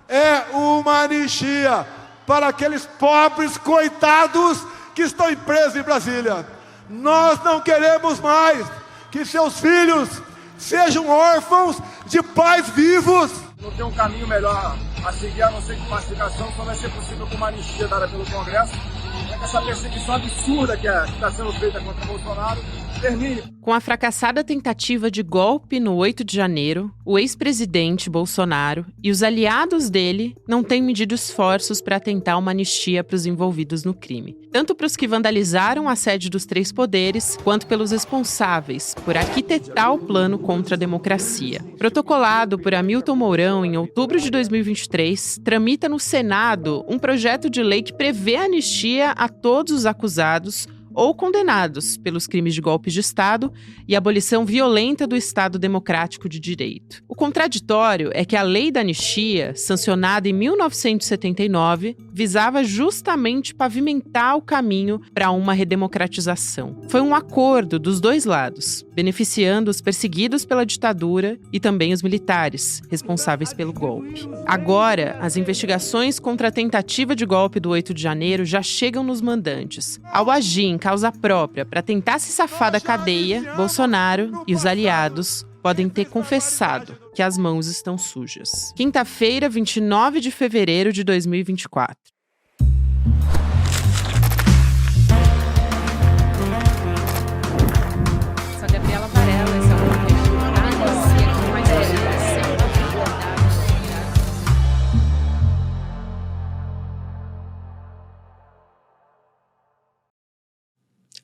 é uma anistia para aqueles pobres coitados que estão presos em Brasília. Nós não queremos mais que seus filhos sejam órfãos de pais vivos. Não tem um caminho melhor a seguir, a não ser que pacificação, só vai ser possível com uma anistia dada pelo Congresso. Essa perseguição absurda que está sendo feita contra Bolsonaro termine. Com a fracassada tentativa de golpe no 8 de janeiro, o ex-presidente Bolsonaro e os aliados dele não têm medido esforços para tentar uma anistia para os envolvidos no crime. Tanto para os que vandalizaram a sede dos três poderes, quanto pelos responsáveis por arquitetar o plano contra a democracia. Protocolado por Hamilton Mourão em outubro de 2023, tramita no Senado um projeto de lei que prevê a anistia a todos os acusados ou condenados pelos crimes de golpe de Estado e abolição violenta do Estado Democrático de Direito. O contraditório é que a lei da anistia, sancionada em 1979, visava justamente pavimentar o caminho para uma redemocratização. Foi um acordo dos dois lados, beneficiando os perseguidos pela ditadura e também os militares, responsáveis pelo golpe. Agora, as investigações contra a tentativa de golpe do 8 de janeiro já chegam nos mandantes. Ao agir em causa própria para tentar se safar da cadeia, Bolsonaro e os aliados podem ter confessado que as mãos estão sujas. Quinta-feira, 29 de fevereiro de 2024. Sou Gabriela Varela, esse é o podcast Democracia, com mais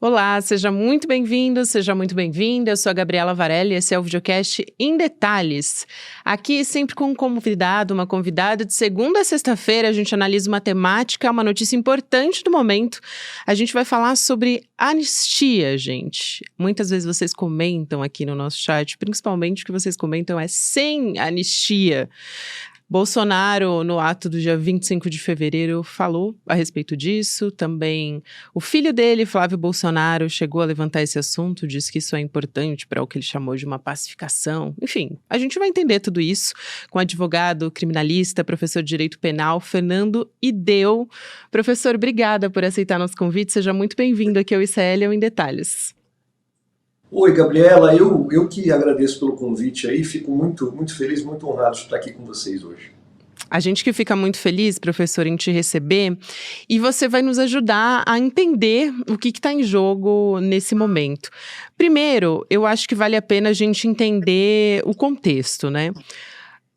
Olá, seja muito bem-vindo, seja muito bem-vinda. Eu sou a Gabriela Varela e esse é o videocast Em Detalhes. Aqui, sempre com um convidado, uma convidada, de segunda a sexta-feira, a gente analisa uma temática, uma notícia importante do momento. A gente vai falar sobre anistia, gente. Muitas vezes vocês comentam aqui no nosso chat, principalmente o que vocês comentam é sem anistia. Bolsonaro, no ato do dia 25 de fevereiro, falou a respeito disso. Também o filho dele, Flávio Bolsonaro, chegou a levantar esse assunto, disse que isso é importante para o que ele chamou de uma pacificação. Enfim, a gente vai entender tudo isso com o advogado, criminalista, professor de Direito Penal, Fernando Ideu. Professor, obrigada por aceitar nosso convite. Seja muito bem-vindo aqui ao ICL Em Detalhes. Oi, Gabriela, eu que agradeço pelo convite aí, fico muito feliz, muito honrado de estar aqui com vocês hoje. A gente que fica muito feliz, professor, em te receber, e você vai nos ajudar a entender o que está em jogo nesse momento. Primeiro, eu acho que vale a pena a gente entender o contexto, né?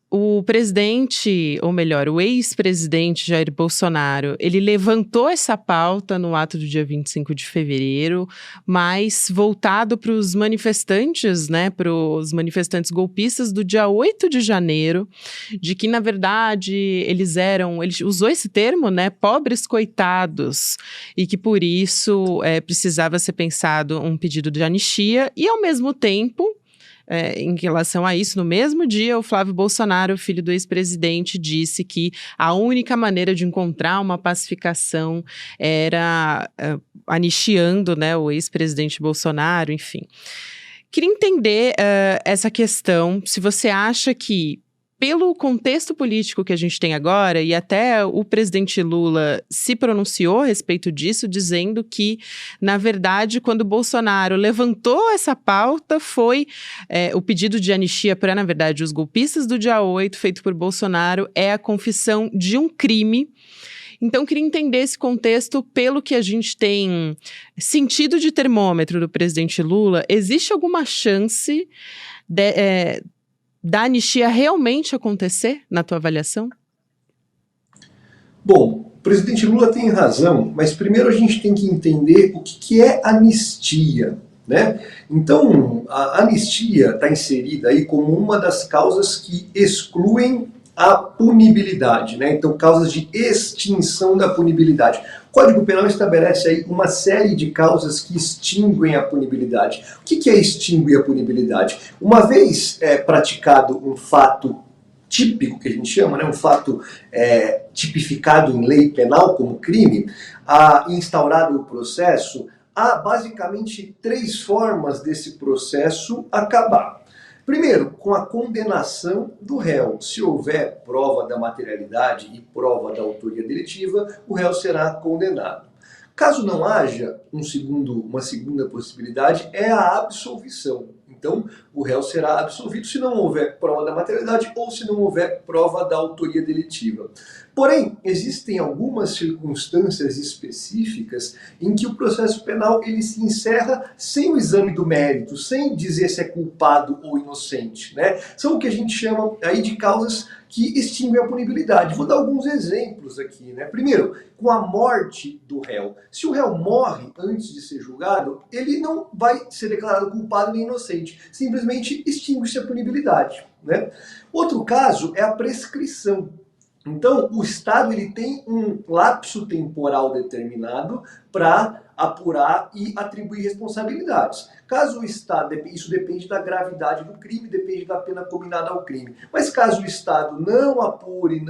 O presidente, ou melhor, o ex-presidente Jair Bolsonaro, ele levantou essa pauta no ato do dia 25 de fevereiro, mas voltado para os manifestantes, né, para os manifestantes golpistas do dia 8 de janeiro, de que, na verdade, ele usou esse termo, né, pobres coitados, e que, por isso, precisava ser pensado um pedido de anistia, e, ao mesmo tempo, em relação a isso, no mesmo dia, o Flávio Bolsonaro, filho do ex-presidente, disse que a única maneira de encontrar uma pacificação era anistiando, né, o ex-presidente Bolsonaro, enfim. Queria entender essa questão, se você acha que, pelo contexto político que a gente tem agora, e até o presidente Lula se pronunciou a respeito disso, dizendo que, na verdade, quando Bolsonaro levantou essa pauta, foi o pedido de anistia para, na verdade, os golpistas do dia 8, feito por Bolsonaro, é a confissão de um crime. Então, queria entender esse contexto pelo que a gente tem sentido de termômetro do presidente Lula. Existe alguma chance da anistia realmente acontecer, na tua avaliação? Bom, o presidente Lula tem razão, mas primeiro a gente tem que entender o que é anistia, né? Então, a anistia está inserida aí como uma das causas que excluem a punibilidade, né? Então, causas de extinção da punibilidade. O Código Penal estabelece aí uma série de causas que extinguem a punibilidade. O que é extinguir a punibilidade? Uma vez praticado um fato típico, que a gente chama, né, um fato tipificado em lei penal como crime, instaurado o processo, há basicamente três formas desse processo acabar. Primeiro, com a condenação do réu. Se houver prova da materialidade e prova da autoria delitiva, o réu será condenado. Caso não haja uma segunda possibilidade, é a absolvição. Então, o réu será absolvido se não houver prova da materialidade ou se não houver prova da autoria delitiva. Porém, existem algumas circunstâncias específicas em que o processo penal ele se encerra sem o exame do mérito, sem dizer se é culpado ou inocente, né? São o que a gente chama aí de causas que extinguem a punibilidade. Vou dar alguns exemplos aqui, né? Primeiro, com a morte do réu. Se o réu morre antes de ser julgado, ele não vai ser declarado culpado nem inocente. Simplesmente extingue-se a punibilidade, né? Outro caso é a prescrição. Então, o Estado ele tem um lapso temporal determinado para apurar e atribuir responsabilidades. Caso o Estado, isso depende da gravidade do crime, depende da pena combinada ao crime. Mas caso o Estado não apure,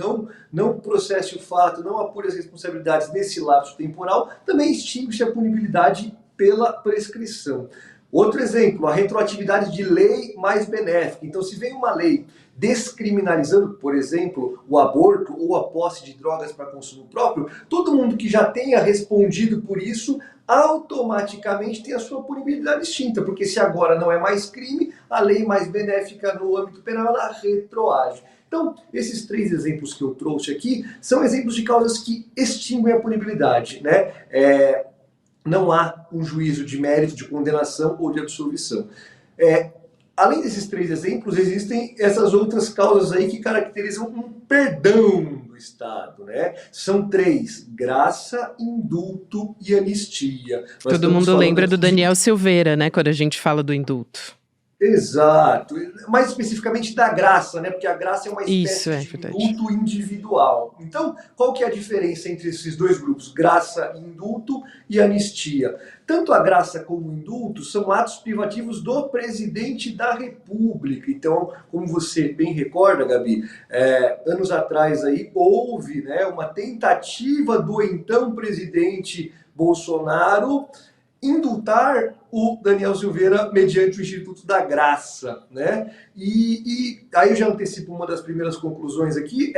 não processe o fato, não apure as responsabilidades nesse lapso temporal, também extingue-se a punibilidade pela prescrição. Outro exemplo, a retroatividade de lei mais benéfica. Então, se vem uma lei descriminalizando, por exemplo, o aborto ou a posse de drogas para consumo próprio, todo mundo que já tenha respondido por isso automaticamente tem a sua punibilidade extinta, porque se agora não é mais crime, a lei mais benéfica no âmbito penal ela retroage. Então, esses 3 exemplos que eu trouxe aqui são exemplos de causas que extinguem a punibilidade, né? Não há um juízo de mérito, de condenação ou de absolvição. Além desses 3 exemplos, existem essas outras causas aí que caracterizam um perdão do Estado, né? São 3, graça, indulto e anistia. Todo mundo lembra do Daniel Silveira, né, quando a gente fala do indulto. Exato, mais especificamente da graça, né? Porque a graça é uma espécie de indulto individual. Então, qual que é a diferença entre esses 2 grupos, graça, indulto e anistia? Tanto a graça como o indulto são atos privativos do presidente da República. Então, como você bem recorda, Gabi, anos atrás aí houve, né, uma tentativa do então presidente Bolsonaro indultar o Daniel Silveira mediante o Instituto da Graça, né? E aí eu já antecipo uma das primeiras conclusões aqui,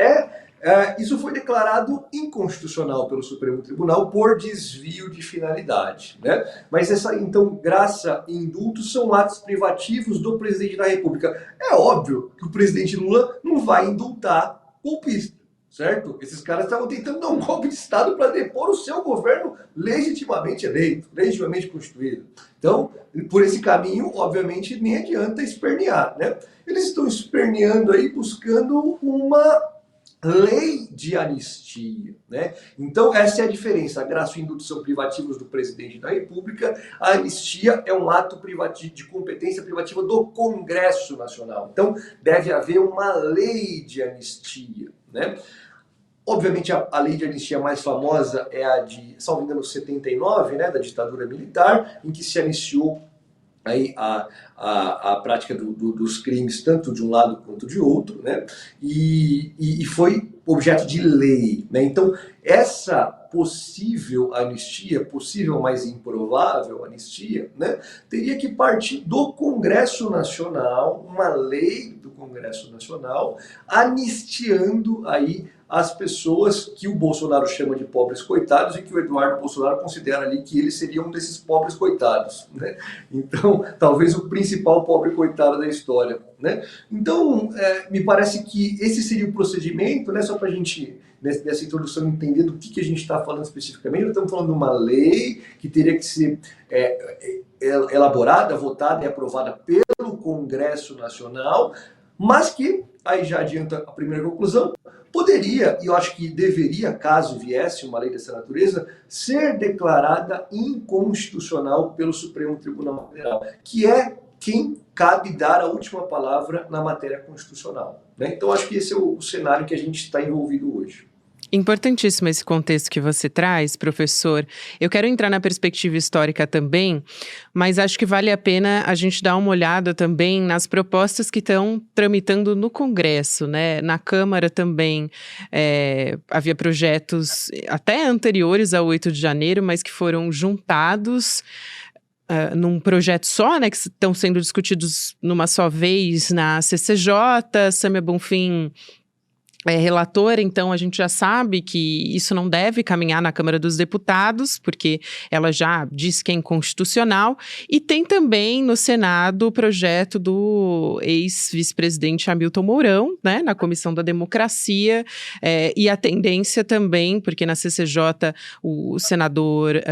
isso foi declarado inconstitucional pelo Supremo Tribunal por desvio de finalidade, né? Mas então, graça e indulto são atos privativos do presidente da República. É óbvio que o presidente Lula não vai indultar golpista, certo? Esses caras estavam tentando dar um golpe de Estado para depor o seu governo legitimamente eleito, legitimamente constituído. Então, por esse caminho, obviamente, nem adianta espernear, né? Eles estão esperneando aí, buscando uma lei de anistia, né? Então, essa é a diferença. A graça e o indulto são privativos do presidente da República, a anistia é um ato privativo, de competência privativa do Congresso Nacional. Então, deve haver uma lei de anistia, né? Obviamente, a lei de anistia mais famosa é a de, salvo engano, 79, né, da ditadura militar, em que se anistiou aí a prática dos crimes, tanto de um lado quanto de outro, né, e foi objeto de lei, né? Então, essa possível anistia, possível, mas improvável anistia, né, teria que partir do Congresso Nacional, uma lei do Congresso Nacional, anistiando aí as pessoas que o Bolsonaro chama de pobres coitados e que o Eduardo Bolsonaro considera ali que ele seria um desses pobres coitados, né? Então, talvez o principal pobre coitado da história, né? Então, me parece que esse seria o procedimento, né? Só para a gente, nessa introdução, entender do que a gente está falando especificamente. Nós estamos falando de uma lei que teria que ser elaborada, votada e aprovada pelo Congresso Nacional, mas que, aí já adianta a primeira conclusão, poderia, e eu acho que deveria, caso viesse uma lei dessa natureza, ser declarada inconstitucional pelo Supremo Tribunal Federal, que é quem cabe dar a última palavra na matéria constitucional, né? Então acho que esse é o cenário que a gente está envolvido hoje. Importantíssimo esse contexto que você traz, professor. Eu quero entrar na perspectiva histórica também, mas acho que vale a pena a gente dar uma olhada também nas propostas que estão tramitando no Congresso, né? Na Câmara também havia projetos até anteriores ao 8 de janeiro, mas que foram juntados num projeto só, né, que estão sendo discutidos numa só vez na CCJ. Sâmia Bonfim é relatora, então a gente já sabe que isso não deve caminhar na Câmara dos Deputados, porque ela já disse que é inconstitucional. E tem também no Senado o projeto do ex-vice-presidente Hamilton Mourão, né, na Comissão da Democracia, e a tendência também, porque na CCJ o senador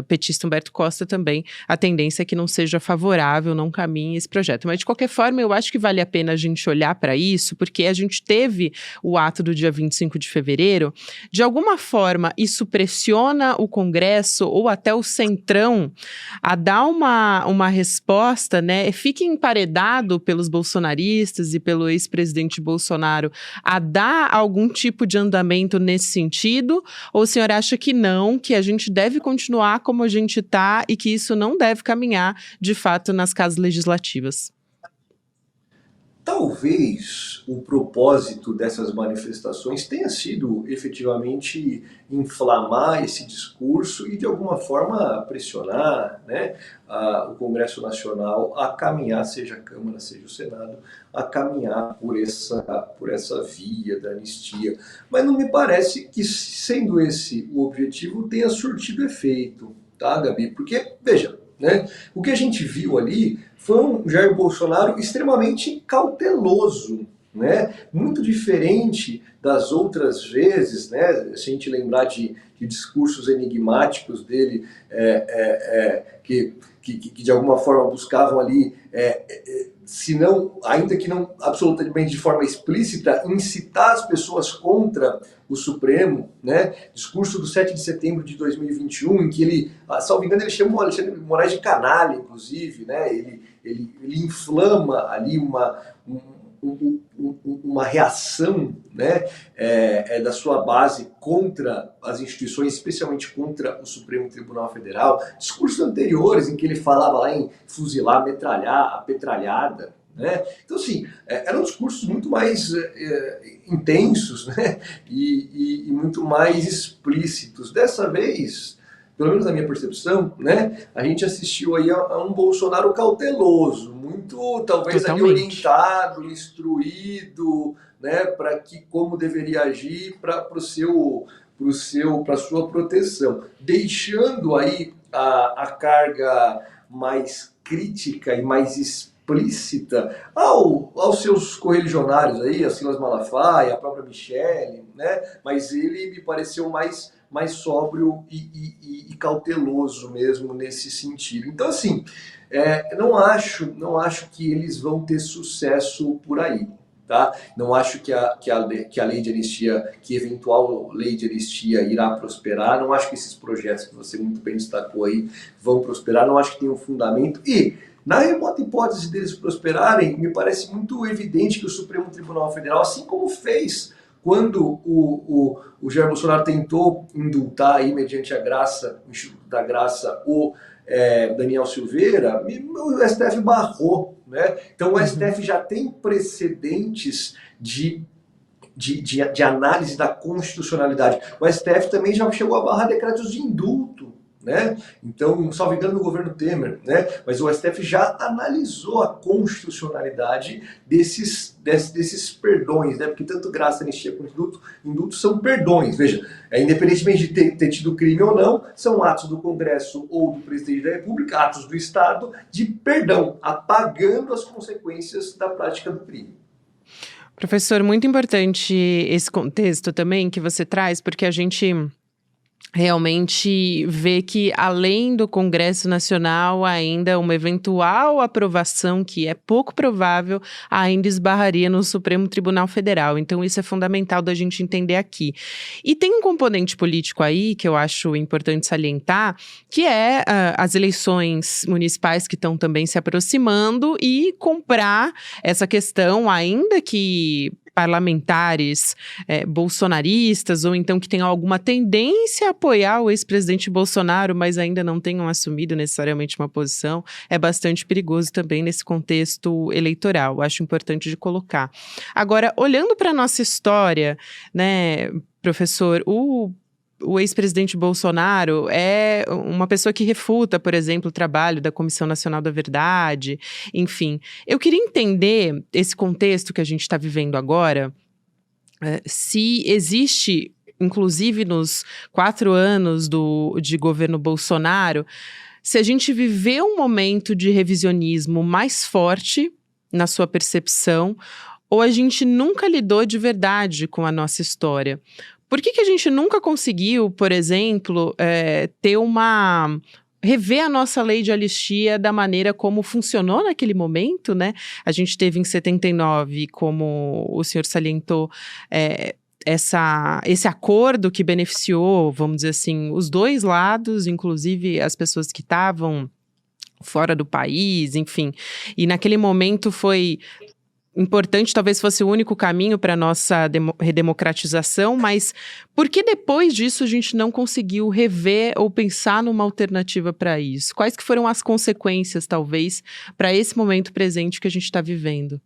petista Humberto Costa também, a tendência é que não seja favorável, não caminhe esse projeto. Mas de qualquer forma, eu acho que vale a pena a gente olhar para isso, porque a gente teve o ato do dia 25 de fevereiro, de alguma forma isso pressiona o Congresso ou até o Centrão a dar uma resposta, né? Fica emparedado pelos bolsonaristas e pelo ex-presidente Bolsonaro a dar algum tipo de andamento nesse sentido? Ou o senhor acha que não, que a gente deve continuar como a gente está e que isso não deve caminhar, de fato, nas casas legislativas? Talvez o propósito dessas manifestações tenha sido efetivamente inflamar esse discurso e de alguma forma pressionar, né, o Congresso Nacional a caminhar, seja a Câmara, seja o Senado, a caminhar por essa via da anistia. Mas não me parece que, sendo esse o objetivo, tenha surtido efeito, tá, Gabi? Porque, veja, né, o que a gente viu ali foi um Jair Bolsonaro extremamente cauteloso, né? Muito diferente das outras vezes, né? Se a gente lembrar de discursos enigmáticos dele, que de alguma forma buscavam ali, se não, ainda que não absolutamente de forma explícita, incitar as pessoas contra o Supremo, né? Discurso do 7 de setembro de 2021, em que ele, salvo engano, ele chama o Alexandre de Moraes de canalha, inclusive, né? Ele inflama ali uma reação, né, da sua base contra as instituições, especialmente contra o Supremo Tribunal Federal. Discursos anteriores em que ele falava lá em fuzilar, metralhar, a petralhada, né? Então, assim, eram discursos muito mais intensos, né, e muito mais explícitos. Dessa vez, pelo menos na minha percepção, né, a gente assistiu aí a um Bolsonaro cauteloso, muito talvez ali orientado, instruído, né, para que como deveria agir para sua proteção, deixando aí a carga mais crítica e mais explícita aos seus correligionários aí, a Silas Malafaia, a própria Michelle, né, mas ele me pareceu mais sóbrio e cauteloso mesmo nesse sentido. Então, assim, não acho que eles vão ter sucesso por aí, tá? Não acho que a lei de anistia, que eventual lei de anistia irá prosperar. Não acho que esses projetos que você muito bem destacou aí vão prosperar. Não acho que tenham fundamento. E, na remota hipótese deles prosperarem, me parece muito evidente que o Supremo Tribunal Federal, assim como fez quando o Jair Bolsonaro tentou indultar aí, mediante a graça, o Instituto da Graça, o Daniel Silveira, o STF barrou, né? Então o STF já tem precedentes de análise da constitucionalidade. O STF também já chegou a barrar decretos de indulto, né? Então, salvo engano, no governo Temer, né? Mas o STF já analisou a constitucionalidade desses perdões, né? Porque tanto graça, anistia quanto indulto são perdões. Veja, independentemente de ter tido crime ou não, são atos do Congresso ou do Presidente da República, atos do Estado de perdão, apagando as consequências da prática do crime. Professor, muito importante esse contexto também que você traz, porque a gente realmente vê que, além do Congresso Nacional, ainda uma eventual aprovação, que é pouco provável, ainda esbarraria no Supremo Tribunal Federal. Então, isso é fundamental da gente entender aqui. E tem um componente político aí, que eu acho importante salientar, que é as eleições municipais que estão também se aproximando e comprar essa questão, ainda que parlamentares bolsonaristas, ou então que tenham alguma tendência a apoiar o ex-presidente Bolsonaro, mas ainda não tenham assumido necessariamente uma posição, é bastante perigoso também nesse contexto eleitoral. Acho importante de colocar. Agora, olhando para a nossa história, né, professor, o o ex-presidente Bolsonaro é uma pessoa que refuta, por exemplo, o trabalho da Comissão Nacional da Verdade, enfim. Eu queria entender esse contexto que a gente está vivendo agora, se existe, inclusive nos 4 anos de governo Bolsonaro, se a gente viveu um momento de revisionismo mais forte na sua percepção, ou a gente nunca lidou de verdade com a nossa história. Por que a gente nunca conseguiu, por exemplo, rever a nossa lei de anistia da maneira como funcionou naquele momento, né? A gente teve em 79, como o senhor salientou, esse acordo que beneficiou, vamos dizer assim, os dois lados, inclusive as pessoas que estavam fora do país, enfim. E naquele momento foi importante, talvez fosse o único caminho para a nossa redemocratização, mas por que depois disso a gente não conseguiu rever ou pensar numa alternativa para isso? Quais que foram as consequências, talvez, para esse momento presente que a gente está vivendo?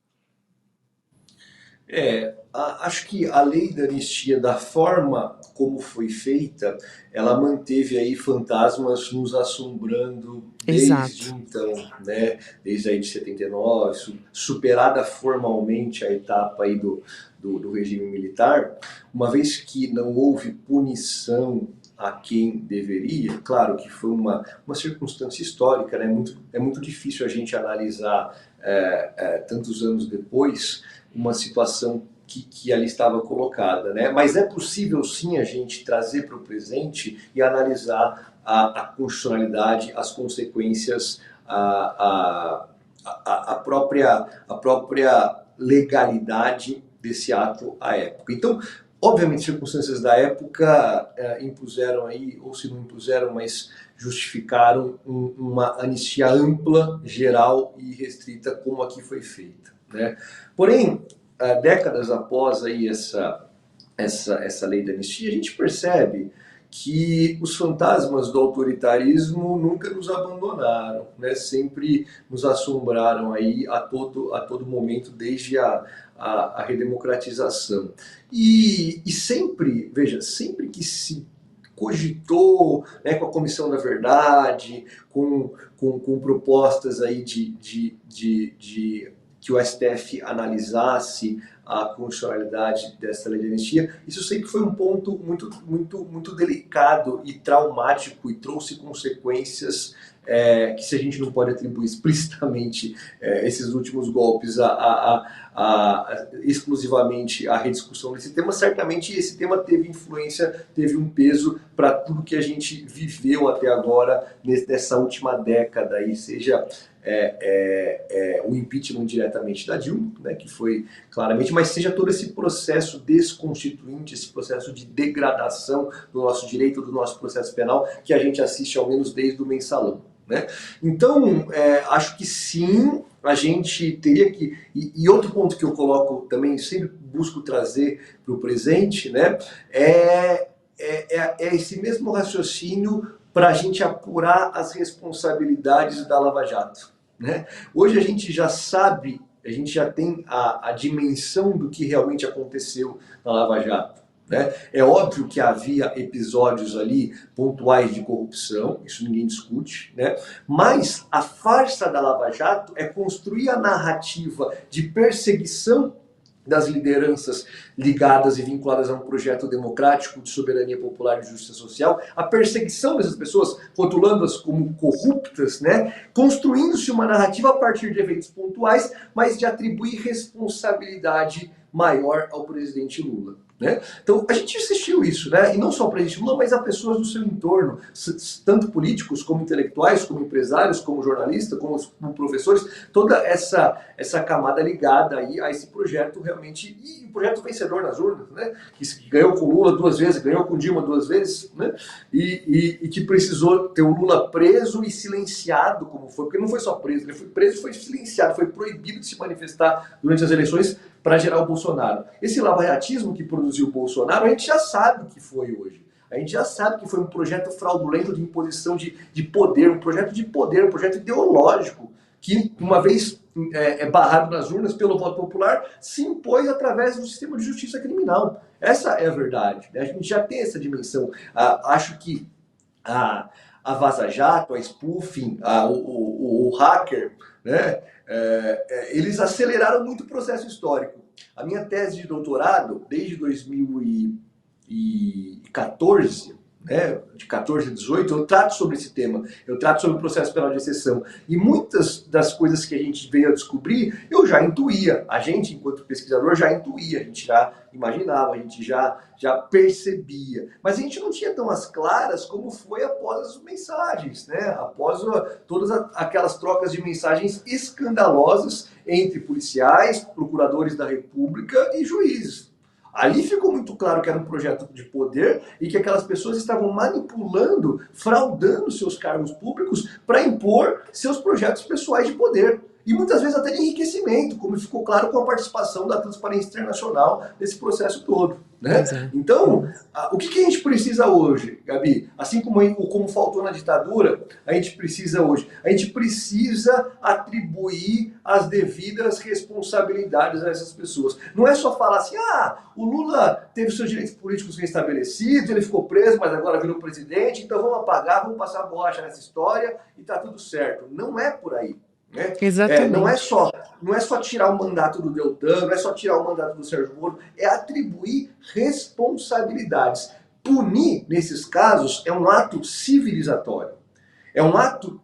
Acho que a lei da anistia, da forma como foi feita, ela manteve aí fantasmas nos assombrando desde então, né? Desde aí de 79, superada formalmente a etapa aí do regime militar, uma vez que não houve punição a quem deveria, claro que foi uma circunstância histórica, né? É muito difícil a gente analisar tantos anos depois uma situação que ali estava colocada, né? Mas é possível sim a gente trazer para o presente e analisar a constitucionalidade, as consequências, a própria legalidade desse ato à época. Então, obviamente, circunstâncias da época impuseram aí, ou se não impuseram, mas justificaram uma anistia ampla, geral e restrita, como aqui foi feita, né? Porém, décadas após aí essa lei da anistia, a gente percebe que os fantasmas do autoritarismo nunca nos abandonaram, né? Sempre nos assombraram aí a todo momento, desde a redemocratização. E sempre, veja, sempre que se cogitou, né, com a Comissão da Verdade, com propostas aí de que o STF analisasse a constitucionalidade dessa lei de anistia, isso sempre foi um ponto muito delicado e traumático e trouxe consequências que, se a gente não pode atribuir explicitamente esses últimos golpes exclusivamente à rediscussão desse tema, certamente esse tema teve influência, teve um peso para tudo que a gente viveu até agora nessa última década, aí, seja o impeachment diretamente da Dilma, né, que foi claramente, mas seja todo esse processo desconstituinte, esse processo de degradação do nosso direito, do nosso processo penal, que a gente assiste ao menos desde o mensalão, né? Então, acho que sim, a gente teria que... E outro ponto que eu coloco também, sempre busco trazer para o presente, né, é esse mesmo raciocínio para a gente apurar as responsabilidades da Lava Jato, né? Hoje a gente já sabe, a gente já tem a dimensão do que realmente aconteceu na Lava Jato, né? É óbvio que havia episódios ali pontuais de corrupção, isso ninguém discute, né? Mas a farsa da Lava Jato é construir a narrativa de perseguição das lideranças ligadas e vinculadas a um projeto democrático de soberania popular e justiça social, a perseguição dessas pessoas, rotulando-as como corruptas, né? Construindo-se uma narrativa a partir de eventos pontuais, mas de atribuir responsabilidade maior ao presidente Lula, né? Então a gente assistiu isso, né? E não só o presidente Lula, mas a pessoas do seu entorno, tanto políticos como intelectuais, como empresários, como jornalistas, como professores, toda essa camada ligada aí a esse projeto realmente, e o projeto vencedor nas urnas, né? Que ganhou com Lula 2 vezes, ganhou com Dilma 2 vezes, né? E que precisou ter o Lula preso e silenciado, como foi, porque não foi só preso, ele foi preso e foi silenciado, foi proibido de se manifestar durante as eleições para gerar o Bolsonaro. Esse lava-jatismo que produziu o Bolsonaro, a gente já sabe o que foi hoje. A gente já sabe que foi um projeto fraudulento de imposição de poder, um projeto de poder, um projeto ideológico que, uma vez barrado nas urnas pelo voto popular, se impôs através do sistema de justiça criminal. Essa é a verdade, né? A gente já tem essa dimensão. Acho que a Vaza Jato, a spoofing, o hacker, né? Eles aceleraram muito o processo histórico. A minha tese de doutorado, desde 2014, né, de 14 a 18, eu trato sobre esse tema, eu trato sobre o processo penal de exceção. E muitas das coisas que a gente veio a descobrir, eu já intuía. A gente, enquanto pesquisador, já intuía, a gente já imaginava, a gente já percebia. Mas a gente não tinha tão as claras como foi após as mensagens, né? Após todas aquelas trocas de mensagens escandalosas entre policiais, procuradores da República e juízes. Ali ficou muito claro que era um projeto de poder e que aquelas pessoas estavam manipulando, fraudando seus cargos públicos para impor seus projetos pessoais de poder. E muitas vezes até de enriquecimento, como ficou claro com a participação da Transparência Internacional nesse processo todo, né? Então, o que a gente precisa hoje, Gabi? Assim como faltou na ditadura, a gente precisa hoje. A gente precisa atribuir as devidas responsabilidades a essas pessoas. Não é só falar assim, o Lula teve seus direitos políticos restabelecidos, ele ficou preso, mas agora virou presidente, então vamos apagar, vamos passar a borracha nessa história e tá tudo certo. Não é por aí. Né? Exatamente. Não é só tirar o mandato do Deltan, não é só tirar o mandato do Sérgio Moro, é atribuir responsabilidades. Punir, nesses casos, é um ato civilizatório. É um ato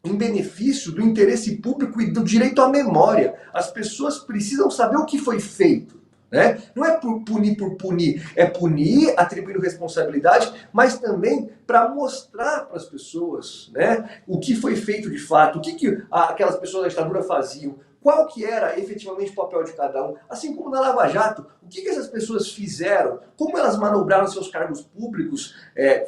em benefício do interesse público e do direito à memória. As pessoas precisam saber o que foi feito. Né? Não é por punir, é punir, atribuindo responsabilidade, mas também para mostrar para as pessoas, né, o que foi feito de fato, o que aquelas pessoas da ditadura faziam, qual que era efetivamente o papel de cada um, assim como na Lava Jato, o que essas pessoas fizeram, como elas manobraram seus cargos públicos,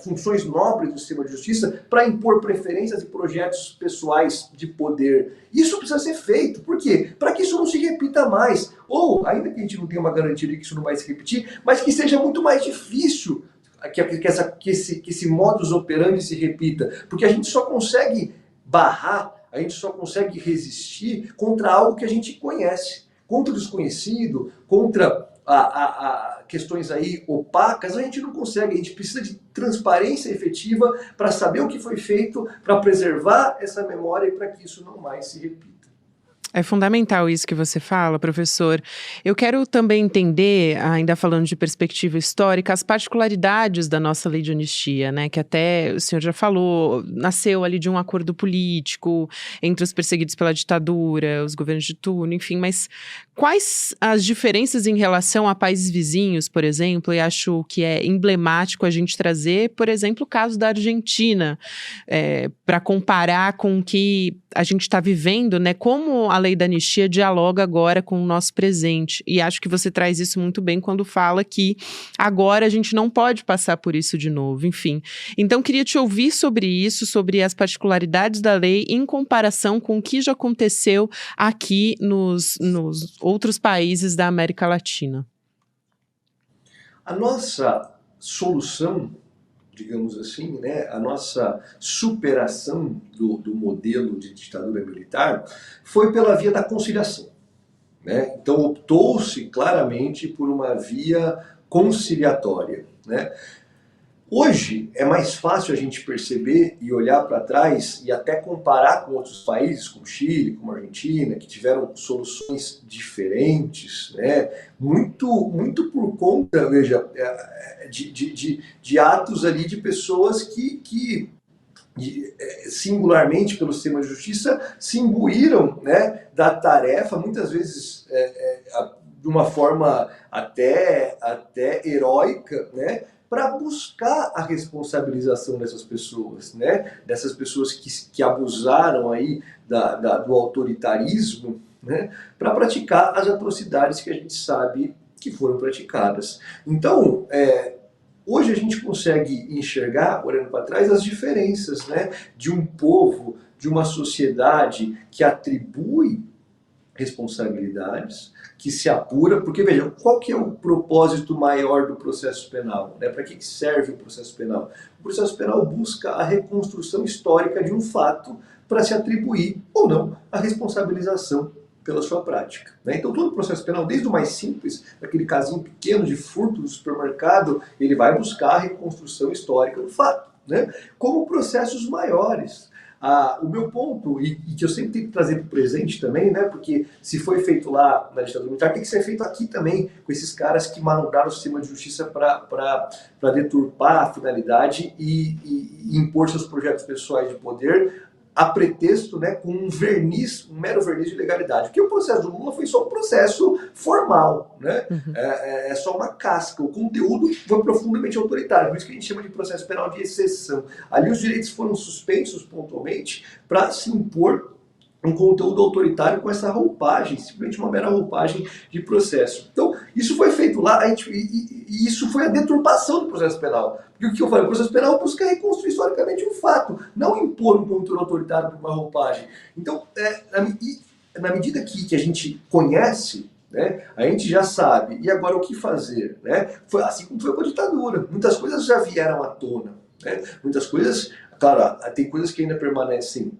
funções nobres do sistema de justiça, para impor preferências e projetos pessoais de poder. Isso precisa ser feito. Por quê? Para que isso não se repita mais. Ou, ainda que a gente não tenha uma garantia de que isso não vai se repetir, mas que seja muito mais difícil que esse modus operandi se repita. Porque a gente só consegue barrar, a gente só consegue resistir contra algo que a gente conhece. Contra o desconhecido, contra questões aí opacas, a gente não consegue. A gente precisa de transparência efetiva para saber o que foi feito, para preservar essa memória e para que isso não mais se repita. É fundamental isso que você fala, professor. Eu quero também entender, ainda falando de perspectiva histórica, as particularidades da nossa lei de anistia, né? Que até o senhor já falou, nasceu ali de um acordo político entre os perseguidos pela ditadura, os governos de turno, enfim, mas quais as diferenças em relação a países vizinhos, por exemplo? E acho que é emblemático a gente trazer, por exemplo, o caso da Argentina, para comparar com o que a gente está vivendo, né? Como a lei da anistia dialoga agora com o nosso presente. E acho que você traz isso muito bem quando fala que agora a gente não pode passar por isso de novo, enfim. Então, queria te ouvir sobre isso, sobre as particularidades da lei em comparação com o que já aconteceu aqui nos outros países da América Latina. A nossa solução, digamos assim, né, a nossa superação do modelo de ditadura militar foi pela via da conciliação, né? Então optou-se claramente por uma via conciliatória, né? Hoje é mais fácil a gente perceber e olhar para trás e até comparar com outros países, como Chile, como Argentina, que tiveram soluções diferentes, né? Muito por conta, veja, de atos ali de pessoas que singularmente pelo sistema de justiça se imbuíram, né, da tarefa, muitas vezes de uma forma até heróica, né, para buscar a responsabilização dessas pessoas, né? Dessas pessoas que abusaram aí do autoritarismo, né? Para praticar as atrocidades que a gente sabe que foram praticadas. Então, hoje a gente consegue enxergar, olhando para trás, as diferenças, né? De um povo, de uma sociedade que atribui responsabilidades, que se apura, porque veja, qual que é o propósito maior do processo penal? Né? Para que serve o processo penal? O processo penal busca a reconstrução histórica de um fato para se atribuir ou não a responsabilização pela sua prática, né? Então todo o processo penal, desde o mais simples, aquele casinho pequeno de furto do supermercado, ele vai buscar a reconstrução histórica do fato, né? Como processos maiores. O meu ponto, e que eu sempre tenho que trazer para o presente também, né? Porque se foi feito lá na ditadura militar, tem que ser feito aqui também, com esses caras que manobraram o sistema de justiça para deturpar a finalidade e impor seus projetos pessoais de poder, a pretexto, né, com um mero verniz de legalidade. Porque o processo do Lula foi só um processo formal, né? É só uma casca. O conteúdo foi profundamente autoritário, por isso que a gente chama de processo penal de exceção. Ali os direitos foram suspensos pontualmente para se impor um conteúdo autoritário com essa roupagem, simplesmente uma mera roupagem de processo. Então, isso foi feito lá, e isso foi a deturpação do processo penal. Porque o que eu falei, o processo penal busca reconstruir historicamente um fato, não impor um conteúdo autoritário por uma roupagem. Então, na medida que a gente conhece, né, a gente já sabe, e agora o que fazer? Né? Foi assim como foi com a ditadura. Muitas coisas já vieram à tona. Né? Muitas coisas, claro, tem coisas que ainda permanecem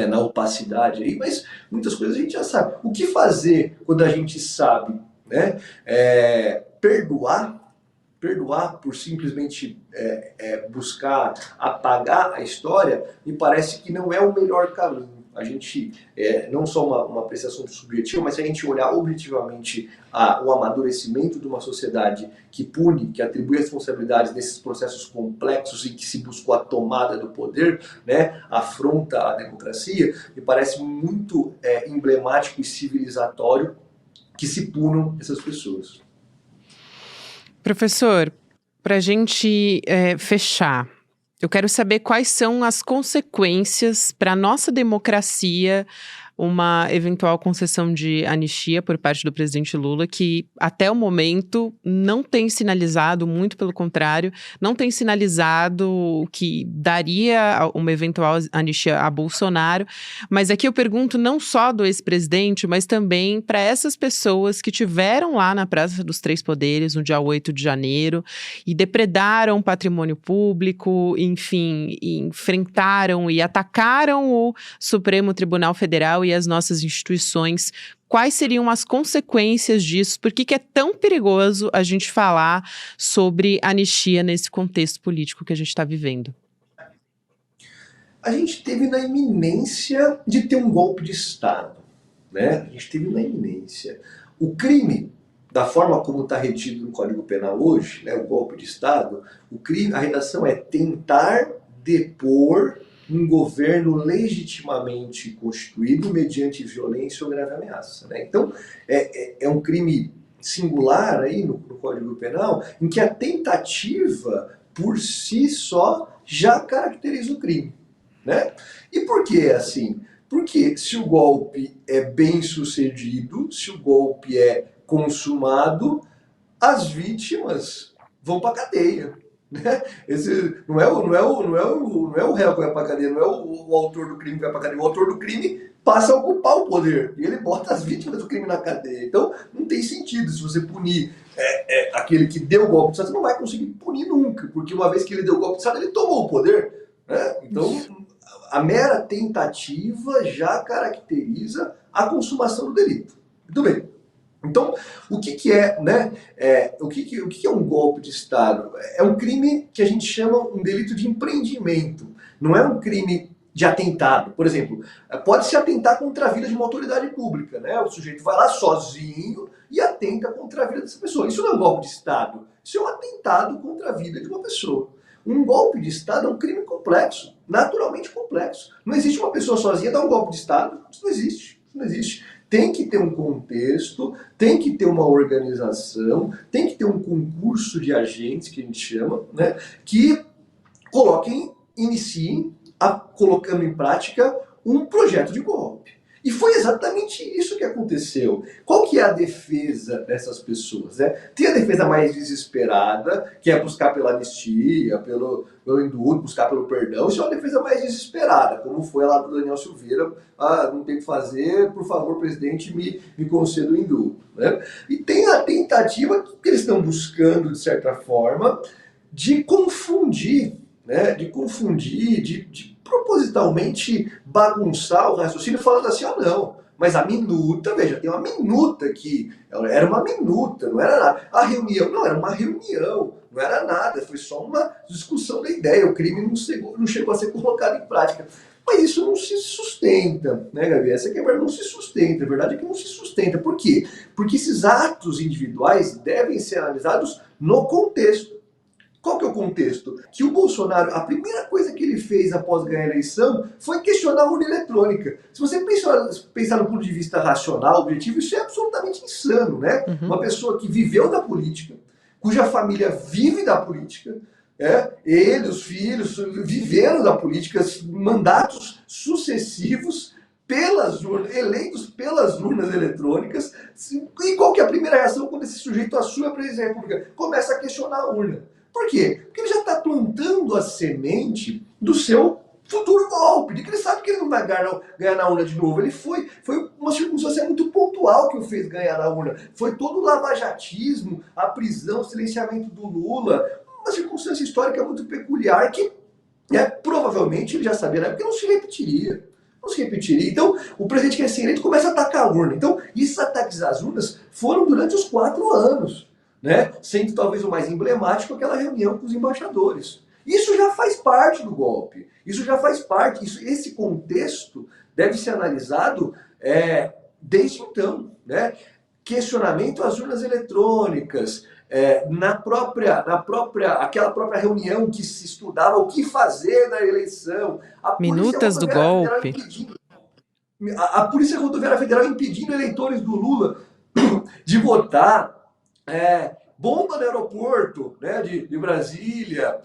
na opacidade aí, mas muitas coisas a gente já sabe. O que fazer quando a gente sabe, né? Perdoar por simplesmente buscar apagar a história, me parece que não é o melhor caminho. A gente, não só uma apreciação subjetiva, mas se a gente olhar objetivamente o amadurecimento de uma sociedade que pune, que atribui responsabilidades nesses processos complexos e que se buscou a tomada do poder, né, afronta a democracia, me parece muito emblemático e civilizatório que se punam essas pessoas. Professor, para a gente fechar, eu quero saber quais são as consequências para a nossa democracia uma eventual concessão de anistia por parte do presidente Lula, que até o momento não tem sinalizado, muito pelo contrário, não tem sinalizado que daria uma eventual anistia a Bolsonaro. Mas aqui eu pergunto não só do ex-presidente, mas também para essas pessoas que tiveram lá na Praça dos Três Poderes, no dia 8 de janeiro, e depredaram patrimônio público, enfim, enfrentaram e atacaram o Supremo Tribunal Federal e as nossas instituições. Quais seriam as consequências disso? Por que é tão perigoso a gente falar sobre anistia nesse contexto político que a gente está vivendo? A gente teve na iminência de ter um golpe de Estado, né? A gente teve na iminência. O crime, da forma como está retido no Código Penal hoje, né, o golpe de Estado, o crime, a redação é tentar depor um governo legitimamente constituído mediante violência ou grave ameaça. Né? Então, é um crime singular aí no Código Penal, em que a tentativa, por si só, já caracteriza o crime. Né? E por que é assim? Porque se o golpe é bem sucedido, se o golpe é consumado, as vítimas vão para a cadeia. Né? Esse não é o réu que vai para a cadeia, não é o autor do crime que vai para a cadeia. O autor do crime passa a ocupar o poder e ele bota as vítimas do crime na cadeia. Então não tem sentido se você punir aquele que deu o golpe de Estado, você não vai conseguir punir nunca, porque uma vez que ele deu o golpe de Estado, ele tomou o poder. Né? Então a mera tentativa já caracteriza a consumação do delito. Muito bem. Então, o que é, né? O que é um golpe de Estado? É um crime que a gente chama um delito de empreendimento. Não é um crime de atentado. Por exemplo, pode-se atentar contra a vida de uma autoridade pública, né? O sujeito vai lá sozinho e atenta contra a vida dessa pessoa. Isso não é um golpe de Estado. Isso é um atentado contra a vida de uma pessoa. Um golpe de Estado é um crime complexo, naturalmente complexo. Não existe uma pessoa sozinha dar um golpe de Estado. Isso não existe. Isso não existe. Tem que ter um contexto, tem que ter uma organização, tem que ter um concurso de agentes, que a gente chama, né, que iniciem colocando em prática um projeto de golpe. E foi exatamente isso que aconteceu. Qual que é a defesa dessas pessoas? Né? Tem a defesa mais desesperada, que é buscar pela anistia, pelo indulto, buscar pelo perdão. Isso é uma defesa mais desesperada, como foi lá do Daniel Silveira. Não tem o que fazer, por favor, presidente, me conceda o indulto. Né? E tem a tentativa que eles estão buscando, de certa forma, de confundir, né? De propositalmente bagunçar o raciocínio falando assim, não, mas a minuta, veja, tem uma minuta aqui, era uma minuta, não era nada. A reunião, não, era uma reunião, não era nada, foi só uma discussão da ideia, o crime não chegou a ser colocado em prática. Mas isso não se sustenta, né, Gabi? Essa quebra não se sustenta, a verdade é que não se sustenta. Por quê? Porque esses atos individuais devem ser analisados no contexto. Qual que é o contexto? Que o Bolsonaro, a primeira coisa que ele fez após ganhar a eleição foi questionar a urna eletrônica. Se você pensar no ponto de vista racional, objetivo, isso é absolutamente insano, né? Uma pessoa que viveu da política, cuja família vive da política, ele, os filhos, viveram da política, mandatos sucessivos eleitos pelas urnas eletrônicas. E qual que é a primeira reação quando esse sujeito assume a presidência da República? Começa a questionar a urna. Por quê? Porque ele já está plantando a semente do seu futuro golpe, de que ele sabe que ele não vai ganhar na urna de novo. Foi uma circunstância muito pontual que o fez ganhar na urna. Foi todo o lavajatismo, a prisão, o silenciamento do Lula, uma circunstância histórica muito peculiar que provavelmente ele já sabia, né? Porque não se repetiria. Não se repetiria. Então, o presidente que é sem eleito começa a atacar a urna. Então, esses ataques às urnas foram durante os 4 anos. Né? Sendo talvez o mais emblemático aquela reunião com os embaixadores. Isso já faz parte do golpe. Isso já faz parte. Esse contexto deve ser analisado desde então. Né? Questionamento às urnas eletrônicas, aquela própria reunião que se estudava o que fazer na eleição. Minutas do golpe. A Polícia Rodoviária Federal impedindo eleitores do Lula de votar. Bomba no aeroporto, né, de Brasília,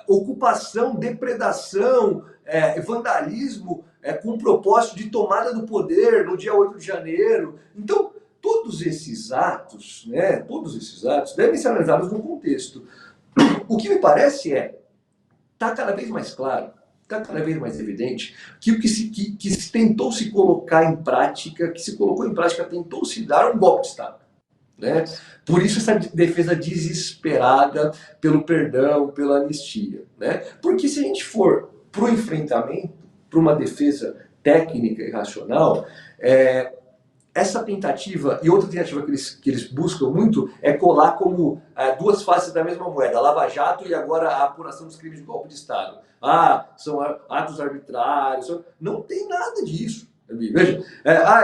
ocupação, depredação, vandalismo com propósito de tomada do poder no dia 8 de janeiro. Então, todos esses atos devem ser analisados no contexto. O que me parece está cada vez mais claro, está cada vez mais evidente que o que se tentou se colocar em prática, que se colocou em prática, tentou se dar um golpe de Estado. Né? Por isso essa defesa desesperada pelo perdão, pela anistia. Né? Porque se a gente for para o enfrentamento, para uma defesa técnica e racional, essa tentativa, e outra tentativa que eles buscam muito, é colar como 2 faces da mesma moeda, a Lava Jato e agora a apuração dos crimes de golpe de Estado. São atos arbitrários, não tem nada disso. Veja,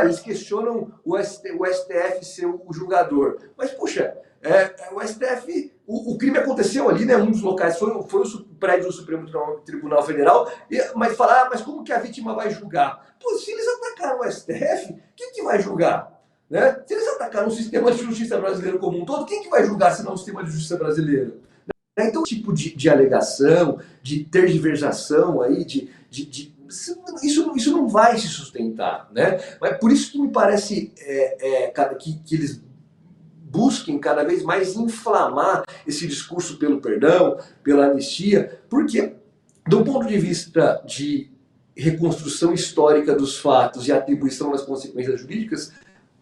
eles questionam o STF ser o julgador. Mas, poxa, o STF, o crime aconteceu ali, né? Um dos locais foi o prédio do Supremo Tribunal Federal, mas falar, mas como que a vítima vai julgar? Pô, se eles atacaram o STF, quem que vai julgar? Né? Se eles atacaram o sistema de justiça brasileiro como um todo, quem que vai julgar se não o sistema de justiça brasileiro? Então, tipo de alegação, de tergiversação aí, isso não vai se sustentar, né? Mas por isso que me parece que eles busquem cada vez mais inflamar esse discurso pelo perdão, pela anistia, porque do ponto de vista de reconstrução histórica dos fatos e atribuição das consequências jurídicas,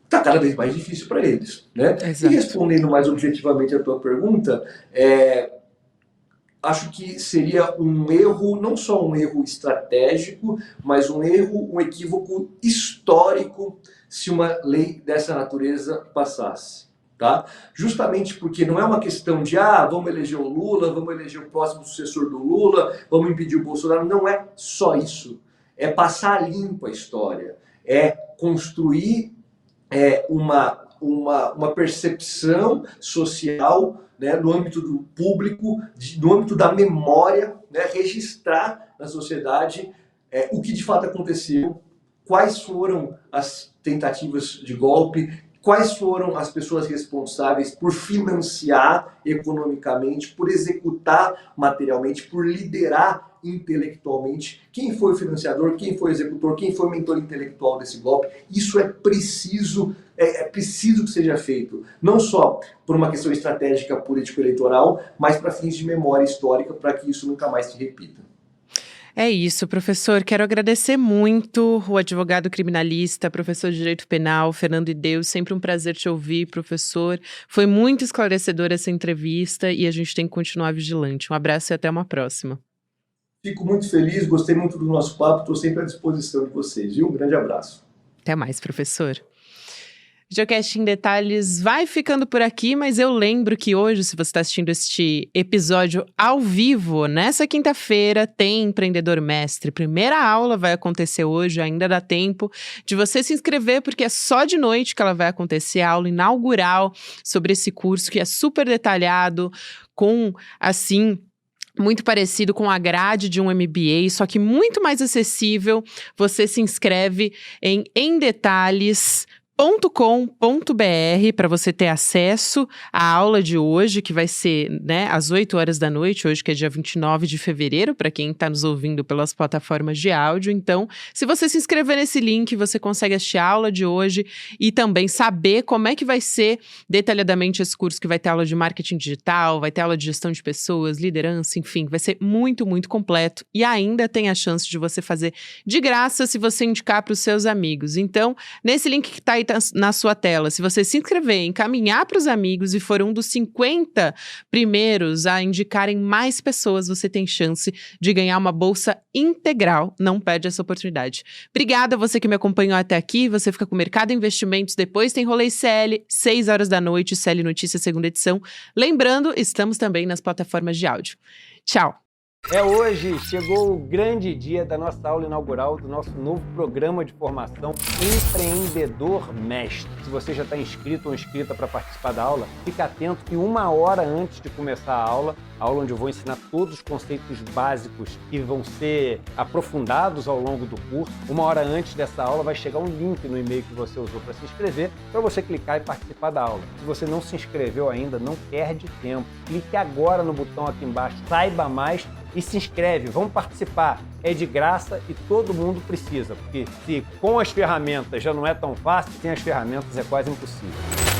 está cada vez mais difícil para eles, né? Exato. E respondendo mais objetivamente a tua pergunta, acho que seria um erro, não só um erro estratégico, mas um equívoco histórico se uma lei dessa natureza passasse. Tá? Justamente porque não é uma questão de vamos eleger o Lula, vamos eleger o próximo sucessor do Lula, vamos impedir o Bolsonaro. Não é só isso. É passar limpo a história. É construir uma percepção social, né, no âmbito do público, no âmbito da memória, né, registrar na sociedade o que de fato aconteceu, quais foram as tentativas de golpe, quais foram as pessoas responsáveis por financiar economicamente, por executar materialmente, por liderar intelectualmente, quem foi o financiador, quem foi o executor, quem foi o mentor intelectual desse golpe. Isso é preciso que seja feito, não só por uma questão estratégica político-eleitoral, mas para fins de memória histórica, para que isso nunca mais se repita. É isso, professor. Quero agradecer muito o advogado criminalista, professor de Direito Penal, Fernando Ideu. Sempre um prazer te ouvir, professor. Foi muito esclarecedora essa entrevista e a gente tem que continuar vigilante. Um abraço e até uma próxima. Fico muito feliz, gostei muito do nosso papo, estou sempre à disposição de vocês, viu? Um grande abraço. Até mais, professor. Videocast em Detalhes vai ficando por aqui, mas eu lembro que hoje, se você está assistindo este episódio ao vivo, nessa quinta-feira tem Empreendedor Mestre. Primeira aula vai acontecer hoje, ainda dá tempo de você se inscrever, porque é só de noite que ela vai acontecer, a aula inaugural sobre esse curso que é super detalhado, com, assim, muito parecido com a grade de um MBA, só que muito mais acessível. Você se inscreve em emdetalhes.com.br para você ter acesso à aula de hoje, que vai ser, né, às 8 horas da noite, hoje que é dia 29 de fevereiro, para quem está nos ouvindo pelas plataformas de áudio. Então, se você se inscrever nesse link, você consegue assistir a aula de hoje e também saber como é que vai ser detalhadamente esse curso, que vai ter aula de marketing digital, vai ter aula de gestão de pessoas, liderança, enfim, vai ser muito, muito completo. E ainda tem a chance de você fazer de graça se você indicar para os seus amigos. Então, nesse link que está aí na sua tela, se você se inscrever, encaminhar para os amigos e for um dos 50 primeiros a indicarem mais pessoas, você tem chance de ganhar uma bolsa integral. Não perde essa oportunidade. Obrigada a você que me acompanhou até aqui. Você fica com o Mercado Investimentos, depois tem Rolê CL, 6 horas da noite, CL Notícias, segunda edição. Lembrando, estamos também nas plataformas de áudio. Tchau! Hoje, chegou o grande dia da nossa aula inaugural do nosso novo programa de formação Empreendedor Mestre. Se você já está inscrito ou inscrita para participar da aula, fica atento que 1 hora antes de começar a aula onde eu vou ensinar todos os conceitos básicos que vão ser aprofundados ao longo do curso. 1 hora antes dessa aula vai chegar um link no e-mail que você usou para se inscrever, para você clicar e participar da aula. Se você não se inscreveu ainda, não perde tempo. Clique agora no botão aqui embaixo, saiba mais e se inscreve. Vamos participar. É de graça e todo mundo precisa, porque se com as ferramentas já não é tão fácil, sem as ferramentas é quase impossível.